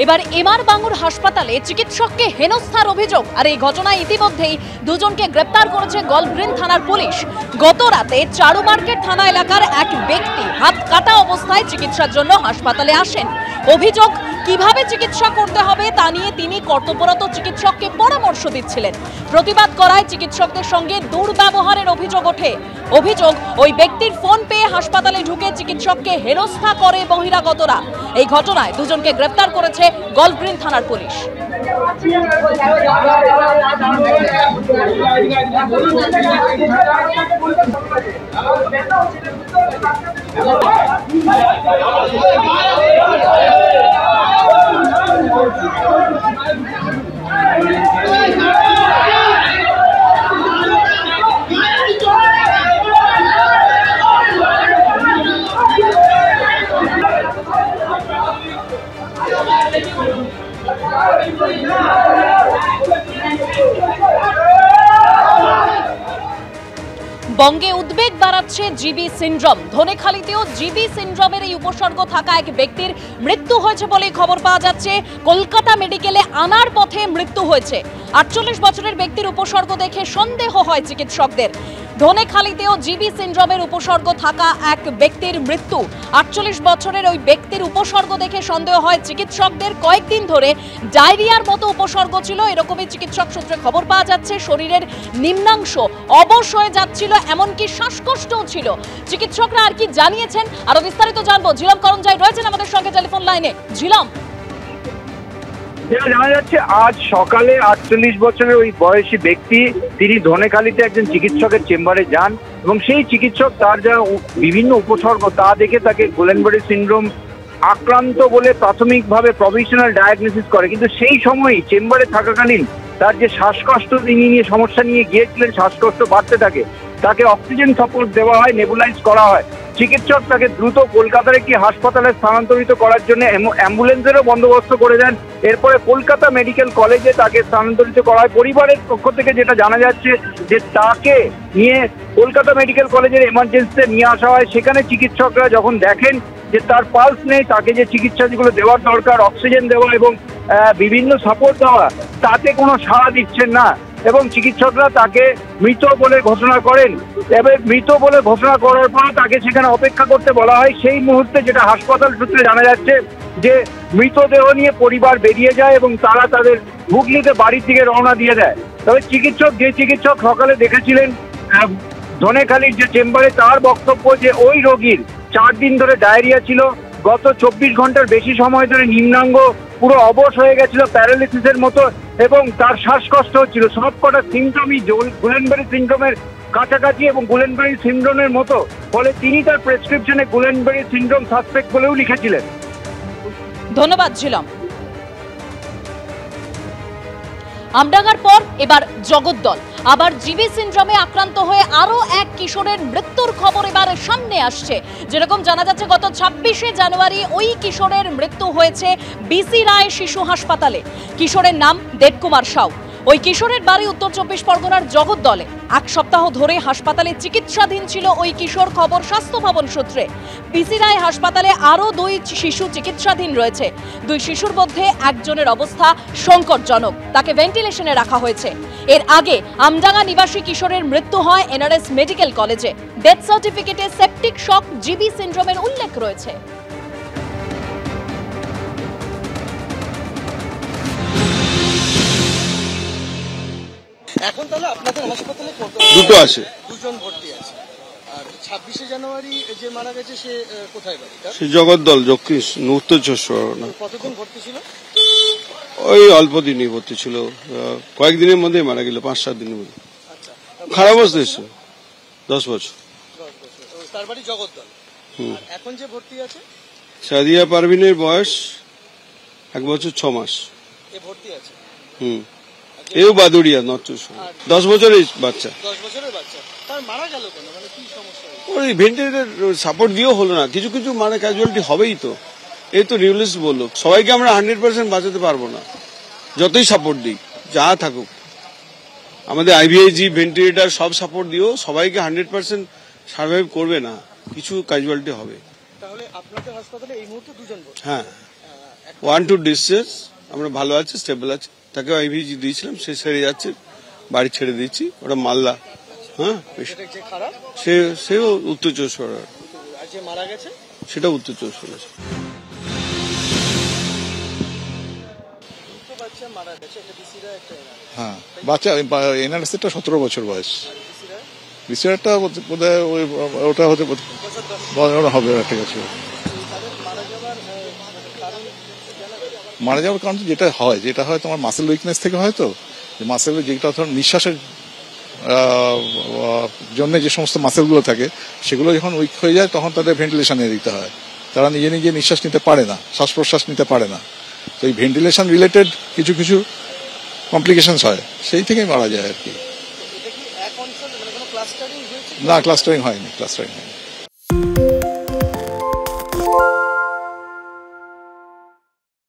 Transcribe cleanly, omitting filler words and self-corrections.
এবার এমআর বাঙ্গুর হাসপাতালে চিকিৎসককে হেনস্থার অভিযোগ। আর এই ঘটনায় ইতিমধ্যেই দুজনকে গ্রেপ্তার করেছে গলগ্রিন থানার পুলিশ। গত রাতে চারু মার্কেট থানা এলাকার এক ব্যক্তি হাত কাটা অবস্থায় চিকিৎসার জন্য হাসপাতালে আসেন। অভিযোগ, কিভাবে চিকিৎসা করতে হবে তা নিয়ে তিনি কর্তব্যরত চিকিৎসককে পরামর্শ দিচ্ছিলেন। প্রতিবাদ করায় চিকিৎসকদের সঙ্গে দুর্ব্যবহারের অভিযোগ ওঠে। অভিযোগ, ওই ব্যক্তির ফোন পেয়ে হাসপাতালে ঢুকে চিকিৎসককে হেনস্থা করে বহিরাগতরা। এই ঘটনায় দুজনকে গ্রেপ্তার করেছে গলগ্রিন থানার পুলিশ। বঙ্গে উদ্বেগ বাড়াচ্ছে জিবি সিন্ড্রোম। ধনেখালিতেও জিবি সিন্ড্রোমের এই উপসর্গ থাকা এক ব্যক্তির মৃত্যু হয়েছে বলে খবর পাওয়া যাচ্ছে। কলকাতা মেডিকেলে আনার পথে মৃত্যু হয়েছে। 48 বছরের ব্যক্তির উপসর্গ দেখে সন্দেহ হয় চিকিৎসকদের। ধনেখালিতেও জিবি সিন্ড্রোমের উপসর্গ থাকা এক ব্যক্তির মৃত্যু। 48 বছরের ওই ব্যক্তির উপসর্গ দেখে সন্দেহ হয় চিকিৎসকদের। কয়েকদিন ধরে ডায়রিয়ার মতো উপসর্গ ছিল, এরকমই চিকিৎসক সূত্রে খবর পাওয়া যাচ্ছে। শরীরের নিম্নাংশ অবশ হয়ে যাচ্ছিল, এমনকি শ্বাসকষ্টও ছিল। চিকিৎসকরা আর কি জানিয়েছেন আরো বিস্তারিত জানবো। ঝিলম করঞ্জাই রয়েছেন আমাদের সঙ্গে টেলিফোন লাইনে। ঝিলম, জানা যাচ্ছে আজ সকালে 48 বছরের ওই বয়সী ব্যক্তি তিনি ধনেখালিতে একজন চিকিৎসকের চেম্বারে যান এবং সেই চিকিৎসক তার যা বিভিন্ন উপসর্গ তা দেখে তাকে গুলেনবার্গ সিন্ড্রোম আক্রান্ত বলে প্রাথমিকভাবে প্রভিশনাল ডায়াগনোসিস করে। কিন্তু সেই সময়ই চেম্বারে থাকাকালীন তার যে শ্বাসকষ্ট তিনি নিয়ে সমস্যা নিয়ে গিয়েছিলেন, শ্বাসকষ্ট বাড়তে থাকে, তাকে অক্সিজেন সাপোর্ট দেওয়া হয়, নেবুলাইজ করা হয়। চিকিৎসক তাকে দ্রুত কলকাতার একটি হাসপাতালে স্থানান্তরিত করার জন্য অ্যাম্বুলেন্সেরও বন্দোবস্ত করে দেন। এরপরে কলকাতা মেডিকেল কলেজে তাকে স্থানান্তরিত করা হয়। পরিবারের পক্ষ থেকে যেটা জানা যাচ্ছে যে তাকে নিয়ে কলকাতা মেডিকেল কলেজের এমার্জেন্সিতে নিয়ে আসা হয়। সেখানে চিকিৎসকরা যখন দেখেন যে তার পালস নেই, তাকে যে চিকিৎসা যেগুলো দেওয়ার দরকার, অক্সিজেন দেওয়া এবং বিভিন্ন সাপোর্ট দেওয়া, তাতে কোনো সাড়া দিচ্ছেন না এবং চিকিৎসকরা তাকে মৃত বলে ঘোষণা করেন। এবার মৃত বলে ঘোষণা করার পর তাকে সেখানে অপেক্ষা করতে বলা হয়। সেই মুহূর্তে যেটা হাসপাতাল সূত্রে জানা যাচ্ছে যে মৃতদেহ নিয়ে পরিবার বেরিয়ে যায় এবং তারা তাদের হুগলিতে বাড়ির দিকে রওনা দিয়ে দেয়। তবে যে চিকিৎসক সকালে দেখেছিলেন ধনেখালির যে চেম্বারে, তার বক্তব্য যে ওই রোগীর 4 দিন ধরে ডায়রিয়া ছিল, গত 24 ঘন্টার বেশি সময় ধরে নিম্নাঙ্গ পুরো অবশ হয়ে গেছিল প্যারালিসিসের মতো এবং তার শ্বাসকষ্ট হচ্ছিল। সবকটা সিমটমই গুলেনবার্গ সিন্ড্রোমের কাছাকাছি এবং গুলেনবার্গ সিন্ড্রোমের মতো। ফলে তিনি তার প্রেসক্রিপশনে গুলেনবার্গ সিন্ড্রোম সাসপেক্ট বলেও লিখেছিলেন। ধন্যবাদ ঝিলম। আমডাঙ্গার পর এবার জগদ্দল। আবার জিবি সিন্ড্রোমে আক্রান্ত হয়ে আরো এক কিশোরের মৃত্যুর খবর এবার সামনে আসছে। যেরকম জানা যাচ্ছে গত 26শে জানুয়ারি ওই কিশোরের মৃত্যু হয়েছে বিসি রায় শিশু হাসপাতালে। কিশোরের নাম দেবকুমার সাউ। ওই কিশোরের বাড়ি উত্তর 24 পরগনার জগদ্দলে। 1 সপ্তাহ ধরে হাসপাতালে চিকিৎসাধীন ছিল ওই কিশোর, খবর স্বাস্থ্য ভবন সূত্রে। বিসি রায় হাসপাতালে আরো 2 শিশু চিকিৎসাধীন রয়েছে। 2 শিশুর মধ্যে একজনের অবস্থা সংকটজনক, তাকে ভেন্টিলেশনে রাখা হয়েছে। এর আগে আমডাঙ্গা নিবাসী কিশোরের মৃত্যু হয় এনআরএস মেডিকেল কলেজে। ডেথ সার্টিফিকেটে সেপটিক শক জিবি সিন্ড্রোমের উল্লেখ রয়েছে। এখন তাহলে আপনাদের হাসপাতালে দুটো আছে, 2জন ভর্তি আছে। আর 26শে জানুয়ারি যে মারা গেছে সে কোথায় বাড়ি? সে জগদ্দল, দক্ষিণ উত্তর 24 পরগনা। কতদিন ভর্তি ছিল? ওই অল্প দিনই ভর্তি ছিল, কয়েকদিনের মধ্যেই মারা গেল, 5-7 দিনের মধ্যে। আচ্ছা, খারাপ অবস্থা এসছে। 10 বছর। তার বাড়ি জগদ্দল। এখন যে ভর্তি আছে সাদিয়া পারভিনের বয়স 1 বছর 6 মাস। এ ভর্তি আছে। এও বাদুড়িয়া, নর্থ 10 বছরের বাচ্চা। 10 বছরের বাচ্চা। তার মারা গেল কেন? মানে কি সমস্যা? ওই ভেন্টিলেটর সাপোর্ট দিয়েও হলো না। কিছু কিছু মানে ক্যাজুয়ালিটি হবেই তো। এই তো নিউরোলজিস্ট বললো সবাইকে আমরা 100% বাঁচাতে পারবো না, যতই সাপোর্ট দিই, যা থাকুক। আমাদের আইভিআইজি ভেন্টিলেটর সব সাপোর্ট দিয়েও সবাইকে 100% সার্ভাইভ করবে না, কিছু ক্যাজুয়ালিটি হবে। তাহলে আপনাদের হাসপাতালে এই মুহূর্তে 2জন ভর্তি। হ্যাঁ, 1-2 ডিসচার্জ, আমরা ভালো আছি, স্টেবল আছে। তাকে আইভিজি দিয়েছিলাম, সে সেরে যাচ্ছে, বাড়ি ছেড়ে দিচ্ছি। ওটা মালদা। হ্যাঁ, যে খারাপ সেও উত্তর 24 পরগনা, আর যে মারা গেছে সেটা উত্তর 24 পরগনা। দুটো বাচ্চা মারা গেছে, একটা বিসিরা একটা এনআর। হ্যাঁ, বাচ্চা এনআরএসটা 17 বছর বয়স, বিসিআরটা বোধহয় ওটা হতে হবে। ঠিক আছে, মারা যাওয়ার কারণ যেটা হয় তোমার মাসেল উইকনেস থেকে হয়। তো মাসেলের যেটা ধর নিঃশ্বাসের জন্য যে সমস্ত মাসেলগুলো থাকে সেগুলো যখন উইক হয়ে যায় তখন তাদের ভেন্টিলেশনে দিতে হয়। তারা নিজে নিজে নিঃশ্বাস নিতে পারে না, শ্বাস প্রশ্বাস নিতে পারে না। তো এই ভেন্টিলেশন রিলেটেড কিছু কিছু কমপ্লিকেশনস হয়, সেই থেকেই মারা যায় আর কি। এটা কি এক অঞ্চল, মানে কোনো ক্লাস্টারিং হয়েছে? না, ক্লাস্টারিং হয়নি।